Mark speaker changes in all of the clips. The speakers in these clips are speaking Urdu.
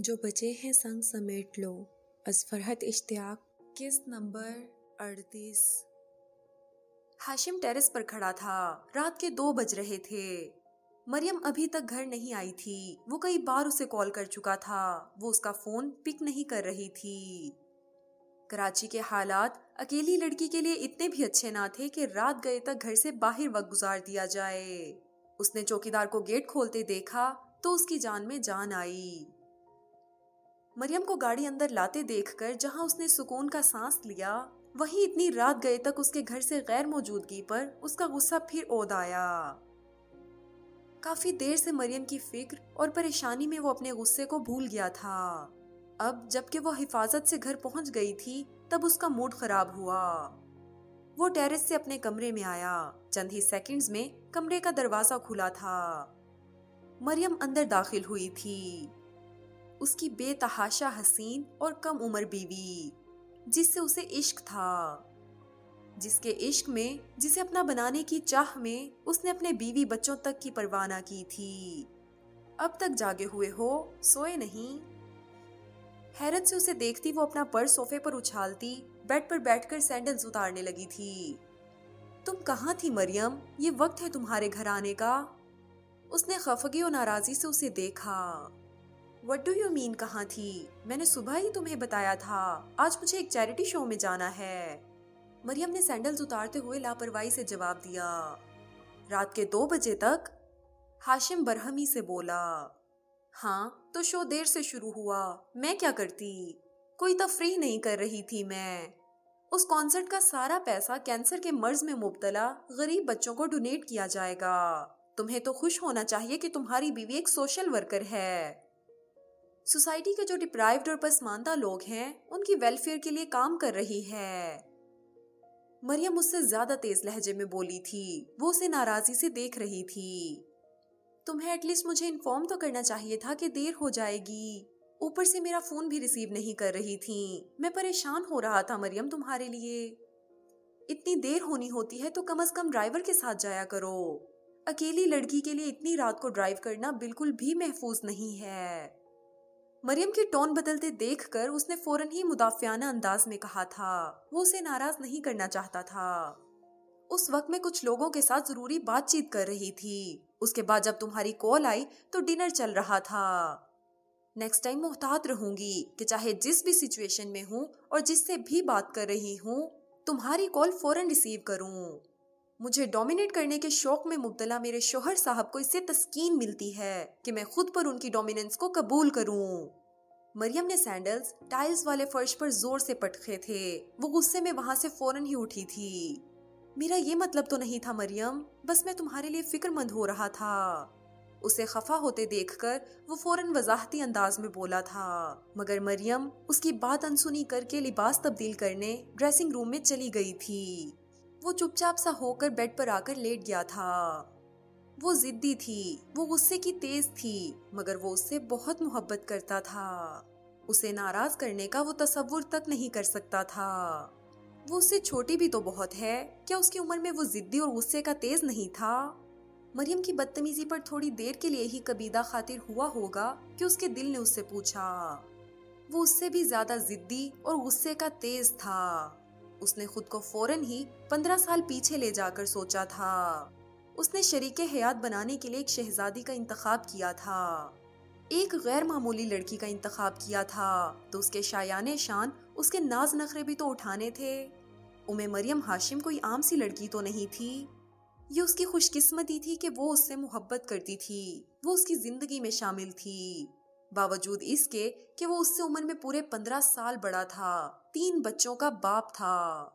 Speaker 1: جو بچے ہیں سنگ سمیٹ لو، از فرحت اشتیاق، قسط نمبر 38۔ ہاشم ٹیرس پر کھڑا تھا۔ رات کے 2 بج رہے تھے۔ مریم ابھی تک گھر نہیں آئی تھی۔ وہ کئی بار اسے کال کر چکا تھا، وہ اس کا فون پک نہیں کر رہی تھی۔ کراچی کے حالات اکیلی لڑکی کے لیے اتنے بھی اچھے نہ تھے کہ رات گئے تک گھر سے باہر وقت گزار دیا جائے۔ اس نے چوکیدار کو گیٹ کھولتے دیکھا تو اس کی جان میں جان آئی۔ مریم کو گاڑی اندر لاتے دیکھ کر جہاں اس نے سکون کا سانس لیا، وہیں اتنی رات گئے تک اس کے گھر سے غیر موجودگی پر اس کا غصہ پھر عود آیا۔ کافی دیر سے مریم کی فکر اور پریشانی میں وہ اپنے غصے کو بھول گیا تھا۔ اب جب کہ وہ حفاظت سے گھر پہنچ گئی تھی تب اس کا موڈ خراب ہوا۔ وہ ٹیرس سے اپنے کمرے میں آیا۔ چند ہی سیکنڈز میں کمرے کا دروازہ کھلا تھا۔ مریم اندر داخل ہوئی تھی۔ اس کی بے تحاشا حسین اور کم عمر بیوی، جس سے اسے عشق تھا، جس کے عشق میں، جسے اپنا بنانے کی چاہ میں اس نے اپنے بیوی بچوں تک کی پرواہ نہ کی تھی۔ اب تک جاگے ہوئے ہو، سوئے نہیں؟ حیرت سے اسے دیکھتی وہ اپنا پرس صوفے پر اچھالتی بیڈ پر بیٹھ کر سینڈلز اتارنے لگی تھی۔ تم کہاں تھی مریم؟ یہ وقت ہے تمہارے گھر آنے کا؟ اس نے خفگی اور ناراضی سے اسے دیکھا۔ What do you mean کہاں تھی؟ میں نے صبح ہی تمہیں بتایا تھا، آج مجھے ایک چیریٹی شو میں جانا ہے۔ مریم نے سینڈلز اتارتے ہوئے لاپرواہی سے جواب دیا۔ رات کے 2 بجے تک؟ ہاشم برہمی سے بولا۔ ہاں تو شو دیر سے شروع ہوا، میں کیا کرتی؟ کوئی تفریح نہیں کر رہی تھی میں۔ اس کانسرٹ کا سارا پیسہ کینسر کے مرض میں مبتلا غریب بچوں کو ڈونیٹ کیا جائے گا۔ تمہیں تو خوش ہونا چاہیے کہ تمہاری بیوی ایک سوشل ورکر ہے۔ سوسائٹی کے جو ڈپرائیوڈ اور پسماندہ لوگ ہیں ان کی ویلفیئر کے لیے کام کر رہی ہے۔ مریم اس سے زیادہ تیز لہجے میں بولی تھی۔ وہ اسے ناراضی سے دیکھ رہی تھی۔ تمہیں ایٹ لیسٹ مجھے انفارم تو کرنا چاہیے تھا کہ دیر ہو جائے گی۔ اوپر سے میرا فون بھی ریسیو نہیں کر رہی تھی۔ میں پریشان ہو رہا تھا مریم تمہارے لیے۔ اتنی دیر ہونی ہوتی ہے تو کم از کم ڈرائیور کے ساتھ جایا کرو۔ اکیلی لڑکی کے لیے اتنی رات کو ڈرائیو کرنا بالکل بھی محفوظ نہیں ہے۔ مریم کی ٹون بدلتے دیکھ کر اس نے فوراً ہی مدافعانہ انداز میں کہا تھا۔ وہ اسے ناراض نہیں کرنا چاہتا تھا۔ اس وقت میں کچھ لوگوں کے ساتھ ضروری بات چیت کر رہی تھی۔ اس کے بعد جب تمہاری کال آئی تو ڈنر چل رہا تھا۔ نیکسٹ ٹائم محتاط رہوں گی کہ چاہے جس بھی سچویشن میں ہوں اور جس سے بھی بات کر رہی ہوں، تمہاری کال فوراً ریسیو کروں۔ مجھے ڈومینیٹ کرنے کے شوق میں مبتلا میرے شوہر صاحب کو اس سے تسکین ملتی ہے کہ میں خود پر ان کی ڈومیننس کو قبول کروں۔ مریم نے سینڈلز ٹائلز والے فرش پر زور سے پٹکے تھے۔ وہ غصے میں وہاں سے فوراً ہی اٹھی تھی۔ میرا یہ مطلب تو نہیں تھا مریم، بس میں تمہارے لیے فکر مند ہو رہا تھا۔ اسے خفا ہوتے دیکھ کر وہ فوراً وضاحتی انداز میں بولا تھا، مگر مریم اس کی بات انسنی کر کے لباس تبدیل کرنے ڈریسنگ روم میں چلی گئی تھی۔ وہ چپ چاپ سا ہو کر بیڈ پر آ کر لیٹ گیا تھا۔ وہ ضدی تھی، وہ غصے کی تیز تھی، مگر وہ اس سے بہت محبت کرتا تھا۔ اسے ناراض کرنے کا وہ تصور تک نہیں کر سکتا تھا۔ وہ اس سے چھوٹی بھی تو بہت ہے، کیا اس کی عمر میں وہ ضدی اور غصے کا تیز نہیں تھا؟ مریم کی بدتمیزی پر تھوڑی دیر کے لیے ہی کبیدہ خاطر ہوا ہوگا کہ اس کے دل نے اس سے پوچھا۔ وہ اس سے بھی زیادہ ضدی اور غصے کا تیز تھا۔ اس نے خود کو فوراً ہی 15 سال پیچھے لے جا کر سوچا تھا۔ اس نے شریک حیات بنانے کے لیے ایک شہزادی کا انتخاب کیا تھا، ایک غیر معمولی لڑکی کا انتخاب کیا تھا، تو اس کے شایان شان اس کے ناز نخرے بھی تو اٹھانے تھے۔ مریم ہاشم کوئی عام سی لڑکی تو نہیں تھی۔ یہ اس کی خوش قسمتی تھی کہ وہ اس سے محبت کرتی تھی، وہ اس کی زندگی میں شامل تھی، باوجود اس کے کہ وہ اس سے عمر میں پورے 15 سال بڑا تھا، 3 بچوں کا باپ تھا۔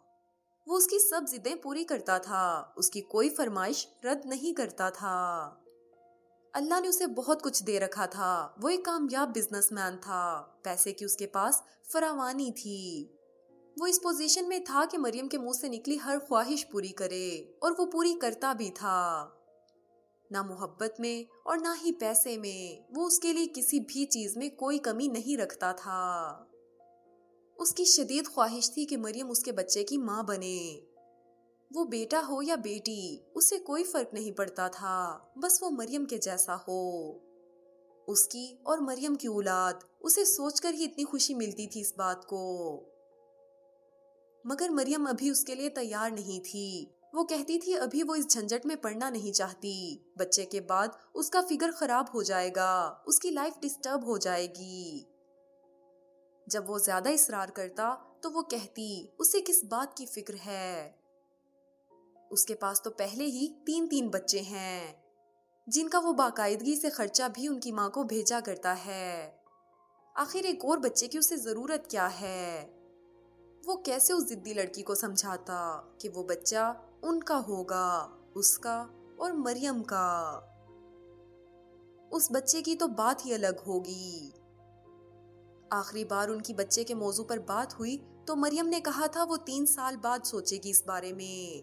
Speaker 1: وہ اس کی سب ضدیں پوری کرتا تھا، اس کی کوئی فرمائش رد نہیں کرتا تھا۔ اللہ نے اسے بہت کچھ دے رکھا تھا۔ وہ ایک کامیاب بزنس مین تھا، پیسے کی اس کے پاس فراوانی تھی۔ وہ اس پوزیشن میں تھا کہ مریم کے منہ سے نکلی ہر خواہش پوری کرے، اور وہ پوری کرتا بھی تھا۔ نہ محبت میں اور نہ ہی پیسے میں وہ اس کے لیے کسی بھی چیز میں کوئی کمی نہیں رکھتا تھا۔ اس کی شدید خواہش تھی کہ مریم اس کے بچے کی ماں بنے۔ وہ بیٹا ہو یا بیٹی، اسے کوئی فرق نہیں پڑتا تھا، بس وہ مریم کے جیسا ہو۔ اس کی اور مریم کی اولاد، اسے سوچ کر ہی اتنی خوشی ملتی تھی اس بات کو۔ مگر مریم ابھی اس کے لیے تیار نہیں تھی۔ وہ کہتی تھی ابھی وہ اس جھنجٹ میں پڑنا نہیں چاہتی، بچے کے بعد اس کا فگر خراب ہو جائے گا، اس کی لائف ڈسٹرب ہو جائے گی۔ جب وہ زیادہ اصرار کرتا تو وہ کہتی اسے کس بات کی فکر ہے، اس کے پاس تو پہلے ہی 3 بچے ہیں جن کا وہ باقاعدگی سے خرچہ بھی ان کی ماں کو بھیجا کرتا ہے۔ آخر ایک اور بچے کی اسے ضرورت کیا ہے؟ وہ کیسے اس ضدی لڑکی کو سمجھاتا کہ وہ بچہ ان کا ہوگا، اس کا اور مریم کا۔ اس بچے کی تو بات ہی الگ ہوگی۔ آخری بار ان کی بچے کے موضوع پر بات ہوئی تو مریم نے کہا تھا وہ 3 سال بعد سوچے گی اس بارے میں،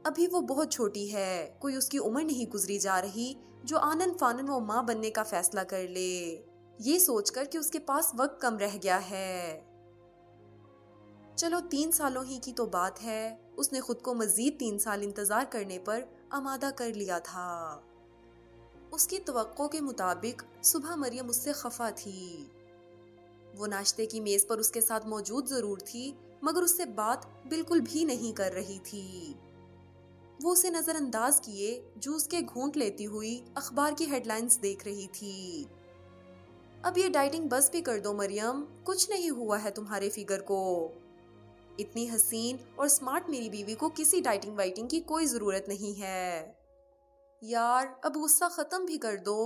Speaker 1: ابھی وہ بہت چھوٹی ہے، کوئی اس کی عمر نہیں گزری جا رہی جو آنن فانن وہ ماں بننے کا فیصلہ کر لے، یہ سوچ کر کہ اس کے پاس وقت کم رہ گیا ہے۔ چلو 3 سالوں ہی کی تو بات ہے، اس نے خود کو مزید 3 سال انتظار کرنے پر آمادہ کر لیا تھا۔ اس کی توقع کے مطابق صبح مریم اس سے خفا تھی۔ وہ ناشتے کی میز پر اس کے ساتھ موجود ضرور تھی مگر اس سے بات بالکل بھی نہیں کر رہی تھی۔ وہ اسے نظر انداز کیے جوس کے گھونٹ لیتی ہوئی اخبار کی ہیڈ لائنز دیکھ رہی تھی۔ اب یہ ڈائٹنگ بس بھی کر دو مریم، کچھ نہیں ہوا ہے تمہارے فگر کو۔ اتنی حسین اور سمارٹ میری بیوی کو کسی ڈائٹنگ وائٹنگ کی کوئی ضرورت نہیں ہے۔ یار اب غصہ ختم بھی کر دو۔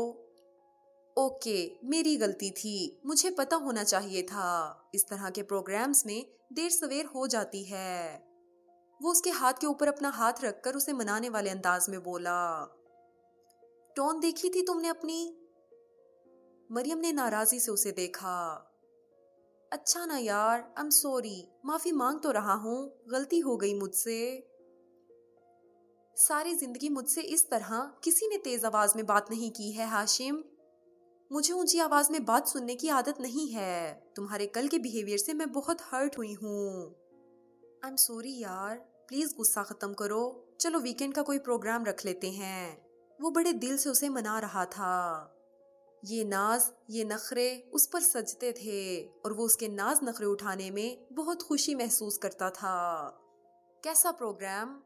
Speaker 1: اوکے میری غلطی تھی، مجھے پتا ہونا چاہیے تھا، اس طرح کے پروگرامز میں دیر سویر ہو جاتی ہے۔ وہ اس کے ہاتھ کے اوپر اپنا ہاتھ رکھ کر اسے منانے والے انداز میں بولا۔ ٹون دیکھی تھی تم نے اپنی؟ مریم نے ناراضی سے اسے دیکھا۔ اچھا نا یار، I'm sorry، معافی مانگ تو رہا ہوں، غلطی ہو گئی مجھ سے۔ ساری زندگی مجھ سے اس طرح کسی نے تیز آواز میں بات نہیں کی ہے ہاشم، مجھے اونچی آواز میں بات سننے کی عادت نہیں ہے، تمہارے کل کے بیہیویئر سے میں بہت ہرٹ ہوئی ہوں۔ I'm sorry یار، پلیز غصہ ختم کرو، چلو ویکنڈ کا کوئی پروگرام رکھ لیتے ہیں۔ وہ بڑے دل سے اسے منا رہا تھا۔ یہ ناز، یہ نخرے اس پر سجتے تھے اور وہ اس کے ناز نخرے اٹھانے میں بہت خوشی محسوس کرتا تھا۔ کیسا پروگرام؟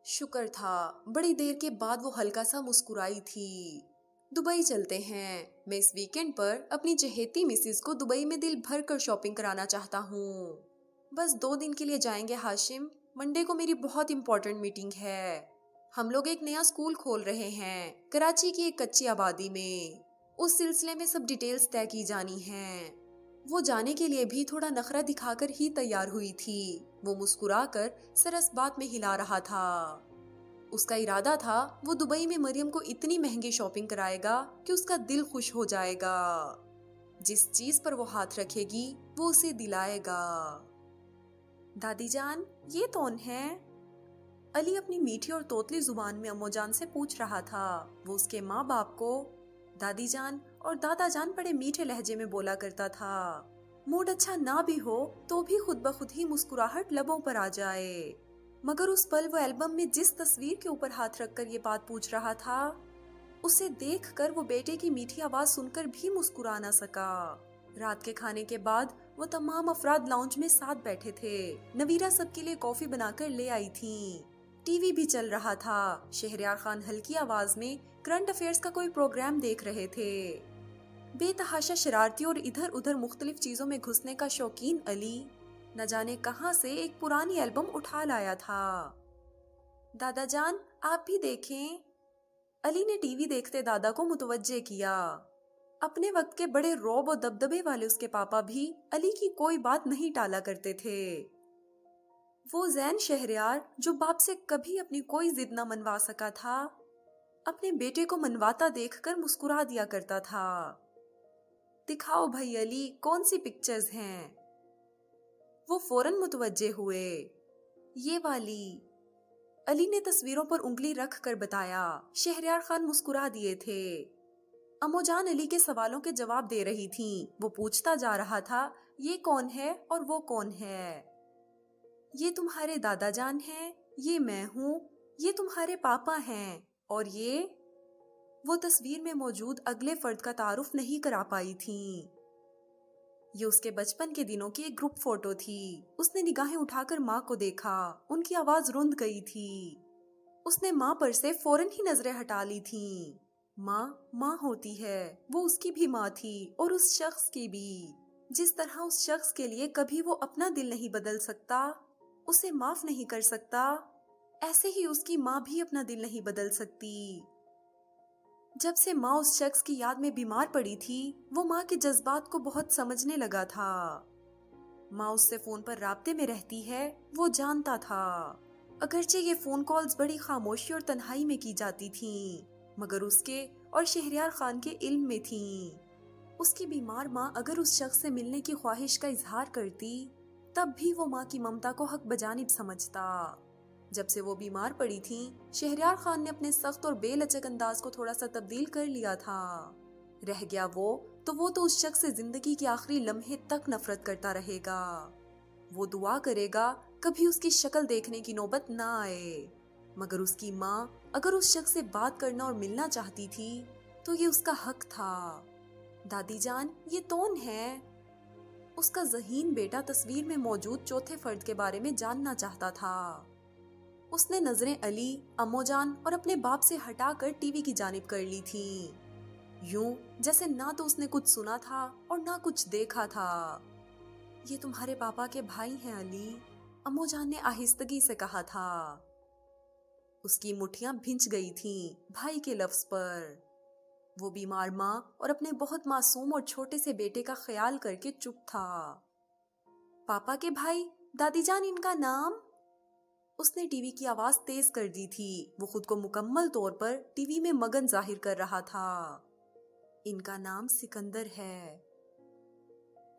Speaker 1: شکر تھا، بڑی دیر کے بعد وہ ہلکا سا مسکرائی تھی۔ دبئی چلتے ہیں، میں اس ویکنڈ پر اپنی چہیتی مسز کو دبئی میں دل بھر کر شاپنگ کرانا چاہتا ہوں۔ بس 2 دن کے لیے جائیں گے ہاشم، منڈے کو میری بہت امپورٹنٹ میٹنگ ہے۔ ہم لوگ ایک نیا اسکول کھول رہے ہیں کراچی کی ایک کچی آبادی میں، اس سلسلے میں سب ڈیٹیلز طے کی جانی ہیں۔ وہ جانے کے لیے بھی تھوڑا نخرہ دکھا کر ہی تیار ہوئی تھی۔ وہ مسکرا کر سر اس بات میں ہلا رہا تھا۔ اس کا ارادہ تھا وہ دبئی میں مریم کو اتنی مہنگی شاپنگ کرائے گا کہ اس کا دل خوش ہو جائے گا۔ جس چیز پر وہ ہاتھ رکھے گی وہ اسے دلائے گا۔ دادی جان، یہ کون ہے؟ علی اپنی میٹھی اور توتلی زبان میں امو جان سے پوچھ رہا تھا۔ وہ اس کے ماں باپ کو دادی جان اور دادا جان بڑے میٹھے لہجے میں بولا کرتا تھا۔ موڈ اچھا نہ بھی ہو تو بھی خود بخود ہی مسکراہٹ لبوں پر آ جائے۔ مگر اس پل وہ البم میں جس تصویر کے اوپر ہاتھ رکھ کر یہ بات پوچھ رہا تھا، اسے دیکھ کر وہ بیٹے کی میٹھی آواز سن کر بھی مسکرا نہ سکا۔ رات کے کھانے کے بعد وہ تمام افراد لاؤنج میں ساتھ بیٹھے تھے۔ نویرہ سب کے لیے کافی بنا کر لے آئی تھیں۔ ٹی وی بھی چل رہا تھا۔ شہریار خان ہلکی آواز میں کرنٹ افیئرز کا کوئی پروگرام دیکھ رہے تھے۔ بے تحاشا شرارتی اور ادھر ادھر مختلف چیزوں میں گھسنے کا شوقین علی نہ جانے کہاں سے ایک پرانی البم اٹھا لایا تھا۔ دادا جان آپ بھی دیکھیں۔ علی نے ٹی وی دیکھتے دادا کو متوجہ کیا۔ اپنے وقت کے بڑے رعب و دبدبے والے اس کے پاپا بھی علی کی کوئی بات نہیں ٹالا کرتے تھے۔ وہ زین شہریار جو باپ سے کبھی اپنی کوئی ضد نہ منوا سکا تھا، اپنے بیٹے کو منواتا دیکھ کر مسکرا دیا کرتا تھا۔ دکھاؤ بھائی علی، کون سی پکچرز ہیں؟ وہ فوراً متوجہ ہوئے۔ یہ والی۔ علی نے تصویروں پر انگلی رکھ کر بتایا۔ شہریار خان مسکرا دیے تھے۔ امو جان علی کے سوالوں کے جواب دے رہی تھیں۔ وہ پوچھتا جا رہا تھا، یہ کون ہے اور وہ کون ہے؟ یہ تمہارے دادا جان ہیں، یہ میں ہوں، یہ تمہارے پاپا ہیں، اور یہ وہ تصویر میں موجود اگلے فرد کا تعارف نہیں کرا پائی تھیں۔ یہ اس کے بچپن کے دنوں کی ایک گروپ فوٹو تھی۔ اس نے نگاہیں اٹھا کر ماں کو دیکھا، ان کی آواز رند گئی تھی۔ اس نے ماں پر سے فوراً ہی نظریں ہٹا لی تھیں۔ ماں ماں ہوتی ہے، وہ اس کی بھی ماں تھی اور اس شخص کی بھی۔ جس طرح اس شخص کے لیے کبھی وہ اپنا دل نہیں بدل سکتا، اسے معاف نہیں کر سکتا، ایسے ہی اس کی ماں بھی اپنا دل نہیں بدل سکتی۔ جب سے ماں اس شخص کی یاد میں بیمار پڑی تھی، وہ ماں کے جذبات کو بہت سمجھنے لگا تھا۔ ماں اس سے فون پر رابطے میں رہتی ہے، وہ جانتا تھا۔ اگرچہ یہ فون کالز بڑی خاموشی اور تنہائی میں کی جاتی تھیں، مگر اس کے اور شہریار خان کے علم میں تھیں۔ اس کی بیمار ماں اگر اس شخص سے ملنے کی خواہش کا اظہار کرتی، تب بھی وہ ماں کی ممتا کو حق بجانب سمجھتا۔ جب سے وہ بیمار پڑی تھیں، شہریار خان نے اپنے سخت اور بے لچک انداز کو تھوڑا سا تبدیل کر لیا تھا۔ رہ گیا وہ تو اس شخص سے زندگی کے آخری لمحے تک نفرت کرتا رہے گا۔ وہ دعا کرے گا کبھی اس کی شکل دیکھنے کی نوبت نہ آئے۔ مگر اس کی ماں اگر اس شخص سے بات کرنا اور ملنا چاہتی تھی تو یہ اس کا حق تھا۔ دادی جان، یہ کون ہے؟ اس کا ذہین بیٹا تصویر میں موجود چوتھے فرد کے بارے میں جاننا چاہتا تھا۔ اس نے نظریں علی، امو جان اور اپنے باپ سے ہٹا کر ٹی وی کی جانب کر لی تھیں، یوں جیسے نہ تو اس نے کچھ سنا تھا اور نہ کچھ دیکھا تھا۔ یہ تمہارے پاپا کے بھائی ہیں علی، امو جان نے آہستگی سے کہا تھا۔ اس کی مٹھیاں بھنچ گئی تھیں بھائی کے لفظ پر۔ وہ بیمار ماں اور اپنے بہت معصوم اور چھوٹے سے بیٹے کا خیال کر کے چپ تھا۔ پاپا کے بھائی، دادی جان ان کا نام؟ اس نے ٹی وی کی آواز تیز کر دی تھی۔ وہ خود کو مکمل طور پر ٹی وی میں مگن ظاہر کر رہا تھا۔ ان کا نام سکندر ہے۔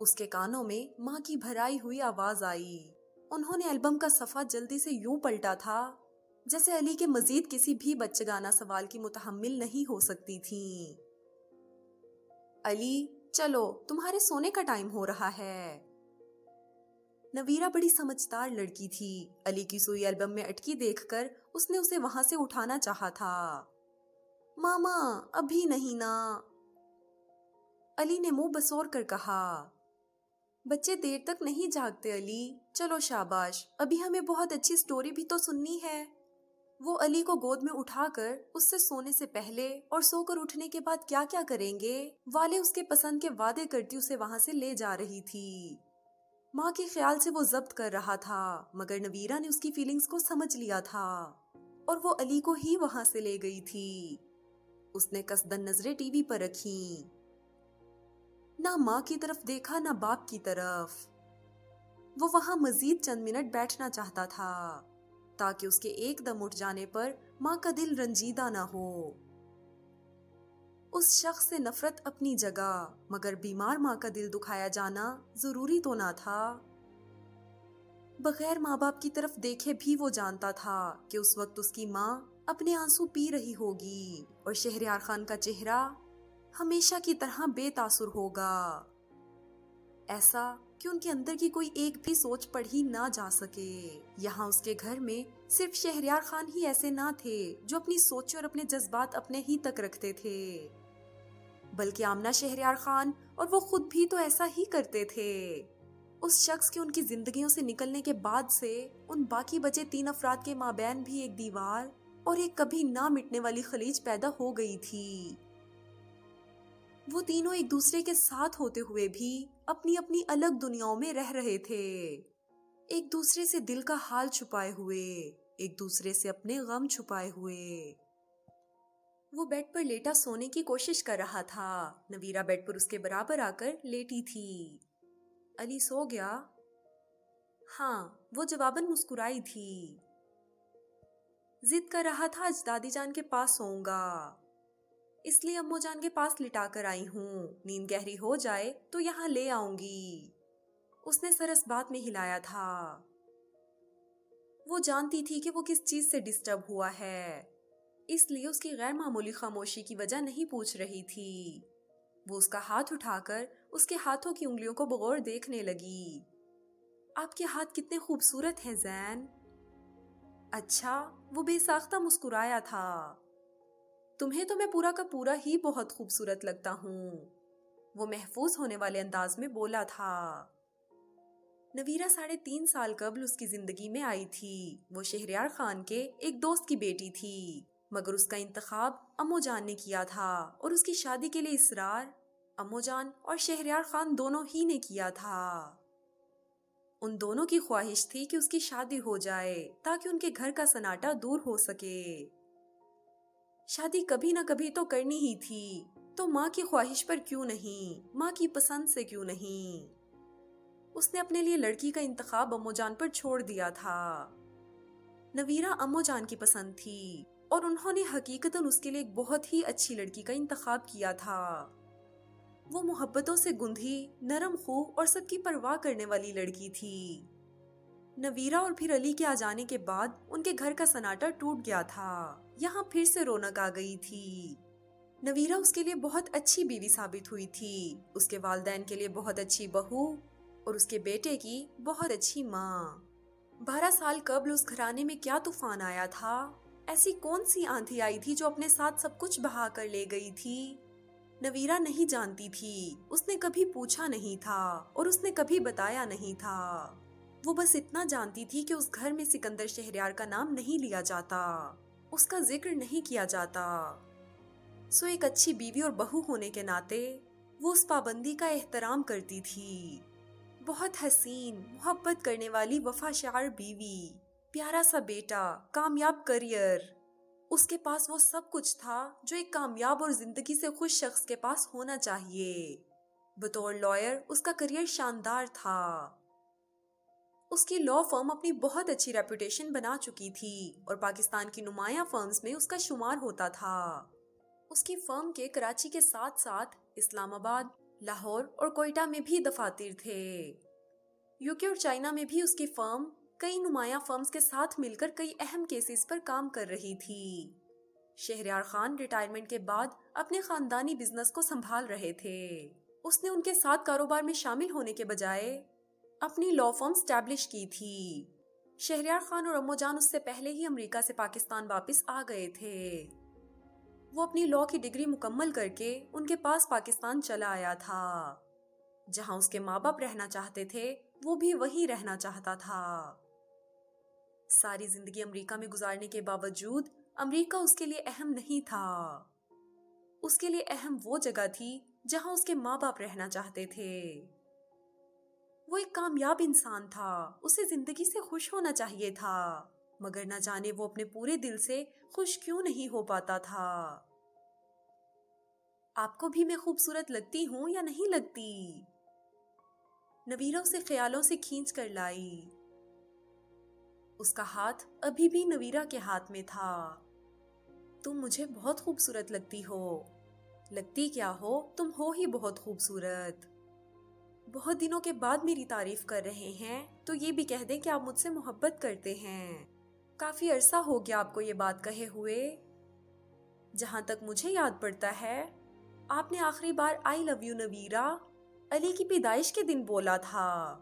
Speaker 1: اس کے کانوں میں ماں کی بھرائی ہوئی آواز آئی۔ انہوں نے البم کا صفحہ جلدی سے یوں پلٹا تھا جیسے علی کے مزید کسی بھی بچگانہ سوال کی متحمل نہیں ہو سکتی تھیں۔ علی، چلو تمہارے سونے کا ٹائم ہو رہا ہے۔ نویرہ بڑی سمجھدار لڑکی تھی۔ علی کی سوئی البم میں اٹکی دیکھ کر اس نے اسے وہاں سے اٹھانا چاہا تھا۔ ماما، ابھی نہیں نا، علی نے منہ بسور کر کہا۔ بچے دیر تک نہیں جاگتے علی، چلو شاباش، ابھی ہمیں بہت اچھی سٹوری بھی تو سننی ہے۔ وہ علی کو گود میں اٹھا کر اس سے سونے سے پہلے اور سو کر اٹھنے کے بعد کیا کیا کریں گے والے اس کے پسند کے وعدے کرتی اسے وہاں سے لے جا رہی تھی۔ ماں کے خیال سے وہ ضبط کر رہا تھا، مگر نویرہ نے اس کی فیلنگز کو سمجھ لیا تھا اور وہ علی کو ہی وہاں سے لے گئی تھی۔ اس نے قصدن نظریں ٹی وی پر رکھیں، نہ ماں کی طرف دیکھا نہ باپ کی طرف۔ وہ وہاں مزید چند منٹ بیٹھنا چاہتا تھا تاکہ اس کے ایک دم اٹھ جانے پر ماں کا دل رنجیدہ نہ ہو۔ اس شخص سے نفرت اپنی جگہ، مگر بیمار ماں کا دل دکھایا جانا ضروری تو نہ تھا۔ بغیر ماں باپ کی طرف دیکھے بھی وہ جانتا تھا کہ اس وقت اس کی ماں اپنے آنسو پی رہی ہوگی اور شہریار خان کا چہرہ ہمیشہ کی طرح بے تاثر ہوگا، ایسا کہ ان کے اندر کی کوئی ایک بھی سوچ پڑھی نہ جا سکے۔ یہاں اس کے گھر میں صرف شہریار خان ہی ایسے نہ تھے جو اپنی سوچیں اور اپنے جذبات اپنے ہی تک رکھتے تھے، بلکہ آمنہ شہریار خان اور وہ خود بھی تو ایسا ہی کرتے تھے۔ اس شخص کے ان کی زندگیوں سے نکلنے کے بعد سے ان باقی بچے 3 افراد کے مابین بھی ایک دیوار اور ایک کبھی نہ مٹنے والی خلیج پیدا ہو گئی تھی۔ وہ تینوں ایک دوسرے کے ساتھ ہوتے ہوئے بھی اپنی اپنی الگ دنیاؤں میں رہ رہے تھے، ایک دوسرے سے دل کا حال چھپائے ہوئے، ایک دوسرے سے اپنے غم چھپائے ہوئے۔ وہ بیڈ پر لیٹا سونے کی کوشش کر رہا تھا۔ نویرہ بیڈ پر اس کے برابر آ کر لیٹی تھی۔ علی سو گیا؟ ہاں، وہ جواباً مسکرائی تھی۔ ضد کر رہا تھا آج دادی جان کے پاس سوؤں گا، اس لیے امو جان کے پاس لٹا کر آئی ہوں، نیند گہری ہو جائے تو یہاں لے آؤں گی۔ اس نے سر اس بات میں ہلایا تھا۔ وہ جانتی تھی کہ وہ کس چیز سے ڈسٹرب ہوا ہے، اس لیے اس کی غیر معمولی خاموشی کی وجہ نہیں پوچھ رہی تھی۔ وہ اس کا ہاتھ اٹھا کر اس کے ہاتھوں کی انگلیوں کو بغور دیکھنے لگی۔ آپ کے ہاتھ کتنے خوبصورت ہیں زین۔ اچھا، وہ بے ساختہ مسکرایا تھا۔ تمہیں تو میں پورا کا پورا ہی بہت خوبصورت لگتا ہوں، وہ محفوظ ہونے والے انداز میں بولا تھا۔ نویرہ 3.5 سال قبل اس کی زندگی میں آئی تھی۔ وہ شہریار خان کے ایک دوست کی بیٹی تھی، مگر اس کا انتخاب امو جان نے کیا تھا اور اس کی شادی کے لیے اصرار امو جان اور شہریار خان دونوں ہی نے کیا تھا۔ ان دونوں کی خواہش تھی کہ اس کی شادی ہو جائے تاکہ ان کے گھر کا سناٹا دور ہو سکے۔ شادی کبھی نہ کبھی تو کرنی ہی تھی، تو ماں کی خواہش پر کیوں نہیں، ماں کی پسند سے کیوں نہیں؟ اس نے اپنے لیے لڑکی کا انتخاب امو جان پر چھوڑ دیا تھا۔ نویرہ امو جان کی پسند تھی اور انہوں نے حقیقتاً اس کے لیے ایک بہت ہی اچھی لڑکی کا انتخاب کیا تھا۔ وہ محبتوں سے گندھی، نرم خو اور سب کی پرواہ کرنے والی لڑکی تھی۔ نویرہ اور پھر علی کے آ جانے کے بعد ان کے گھر کا سناٹا ٹوٹ گیا تھا، یہاں پھر سے رونق آ گئی تھی۔ نویرہ اس کے لیے بہت اچھی بیوی ثابت ہوئی تھی، اس کے والدین کے لیے بہت اچھی بہو اور اس کے بیٹے کی بہت اچھی ماں۔ 12 سال قبل اس گھرانے میں کیا طوفان آیا تھا؟ ایسی کون سی آندھی آئی تھی جو اپنے ساتھ سب کچھ بہا کر لے گئی تھی؟ نویرہ نہیں جانتی تھی، اس نے کبھی پوچھا نہیں تھا اور اس نے کبھی بتایا نہیں تھا۔ وہ بس اتنا جانتی تھی کہ اس گھر میں سکندر شہریار کا نام نہیں لیا جاتا، اس کا ذکر نہیں کیا جاتا۔ سو ایک اچھی بیوی اور بہو ہونے کے ناطے وہ اس پابندی کا احترام کرتی تھی۔ بہت حسین، محبت کرنے والی وفا شعر بیوی، پیارا سا بیٹا، کامیاب کریئر۔ اس کے پاس وہ سب کچھ تھا جو ایک کامیاب اور زندگی سے خوش شخص کے پاس ہونا چاہیے۔ بطور لائر اس کا کریئر شاندار تھا۔ اس کی لا فرم اپنی بہت اچھی ریپوٹیشن بنا چکی تھی اور پاکستان کی نمایاں فرمز میں اس کا شمار ہوتا تھا۔ اس کی فرم کے کراچی کے ساتھ ساتھ اسلام آباد، لاہور اور کوئٹہ میں بھی دفاتر تھے۔ یوکے اور چائنا میں بھی اس کی فرم کئی نمایاں فرمز کے ساتھ مل کر کئی اہم کیسز پر کام کر رہی تھی۔ شہریار خان ریٹائرمنٹ کے بعد اپنے خاندانی بزنس کو سنبھال رہے تھے۔ اس نے ان کے ساتھ کاروبار میں شامل ہونے کے بجائے اپنی لا فرم اسٹیبلش کی تھی۔ شہریار خان اور امو جان اس سے پہلے ہی امریکہ سے پاکستان واپس آ گئے تھے۔ وہ اپنی لا کی ڈگری مکمل کر کے ان کے پاس پاکستان چلا آیا تھا۔ جہاں اس کے ماں باپ رہنا چاہتے تھے وہ بھی وہیں رہنا چاہتا تھا۔ ساری زندگی امریکہ میں گزارنے کے باوجود امریکہ اس کے لیے اہم نہیں تھا۔ اس کے لیے اہم وہ جگہ تھی جہاں اس کے ماں باپ رہنا چاہتے تھے۔ وہ ایک کامیاب انسان تھا، اسے زندگی سے خوش ہونا چاہیے تھا، مگر نہ جانے وہ اپنے پورے دل سے خوش کیوں نہیں ہو پاتا تھا۔ آپ کو بھی میں خوبصورت لگتی ہوں یا نہیں لگتی؟ نویرہ اسے خیالوں سے کھینچ کر لائی۔ اس کا ہاتھ ابھی بھی نویرہ کے ہاتھ میں تھا۔ تم مجھے بہت خوبصورت لگتی ہو۔ لگتی کیا ہو، تم ہو ہی بہت خوبصورت۔ بہت دنوں کے بعد میری تعریف کر رہے ہیں تو یہ بھی کہہ دیں کہ آپ مجھ سے محبت کرتے ہیں۔ کافی عرصہ ہو گیا آپ کو یہ بات کہے ہوئے۔ جہاں تک مجھے یاد پڑتا ہے آپ نے آخری بار آئی لو یو نویرہ علی کی پیدائش کے دن بولا تھا۔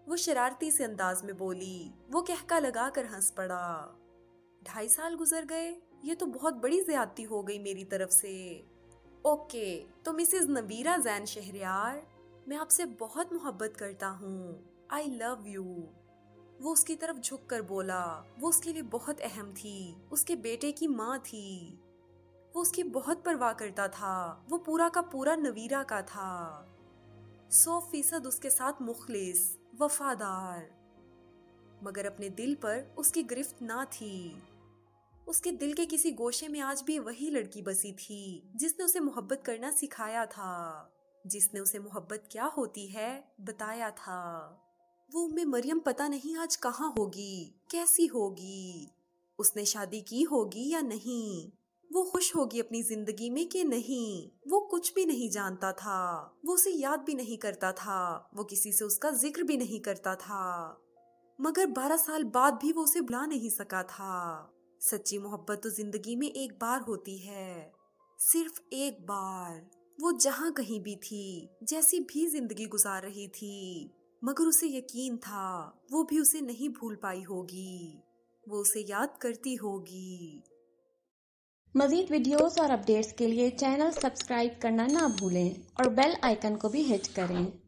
Speaker 1: وہ شرارتی سے انداز میں بولی، وہ کہکا لگا کر ہنس پڑا۔ 2.5 سال گزر گئے، یہ تو بہت بڑی زیادتی ہو گئی میری طرف سے۔ اوکے، تو مسز نویرہ زین شہریار، میں آپ سے بہت محبت کرتا ہوں۔ آئی لو یو۔ وہ اس کی طرف جھک کر بولا۔ وہ اس کے لیے بہت اہم تھی، اس کے بیٹے کی ماں تھی۔ وہ اس کی بہت پرواہ کرتا تھا، وہ پورا کا پورا نویرہ کا تھا۔ 100% اس کے ساتھ مخلص، وفادار، مگر اپنے دل پر اس کی گرفت نہ تھی۔ اس کے دل کے کسی گوشے میں آج بھی وہی لڑکی بسی تھی جس نے اسے محبت کرنا سکھایا تھا، جس نے اسے محبت کیا ہوتی ہے بتایا تھا۔ وہ مریم پتہ نہیں آج کہاں ہوگی، کیسی ہوگی، اس نے شادی کی ہوگی یا نہیں، وہ خوش ہوگی اپنی زندگی میں کہ نہیں، وہ کچھ بھی نہیں جانتا تھا، وہ اسے یاد بھی نہیں کرتا تھا، وہ کسی سے اس کا ذکر بھی نہیں کرتا تھا، مگر 12 سال بعد بھی وہ اسے بھلا نہیں سکا تھا۔ سچی محبت تو زندگی میں ایک بار ہوتی ہے، صرف ایک بار۔ وہ جہاں کہیں بھی تھی، جیسی بھی زندگی گزار رہی تھی، مگر اسے یقین تھا وہ بھی اسے نہیں بھول پائی ہوگی، وہ اسے یاد کرتی ہوگی۔
Speaker 2: مزید ویڈیوز اور اپڈیٹس کے لیے چینل سبسکرائب کرنا نہ بھولیں اور بیل آئیکن کو بھی ہٹ کریں۔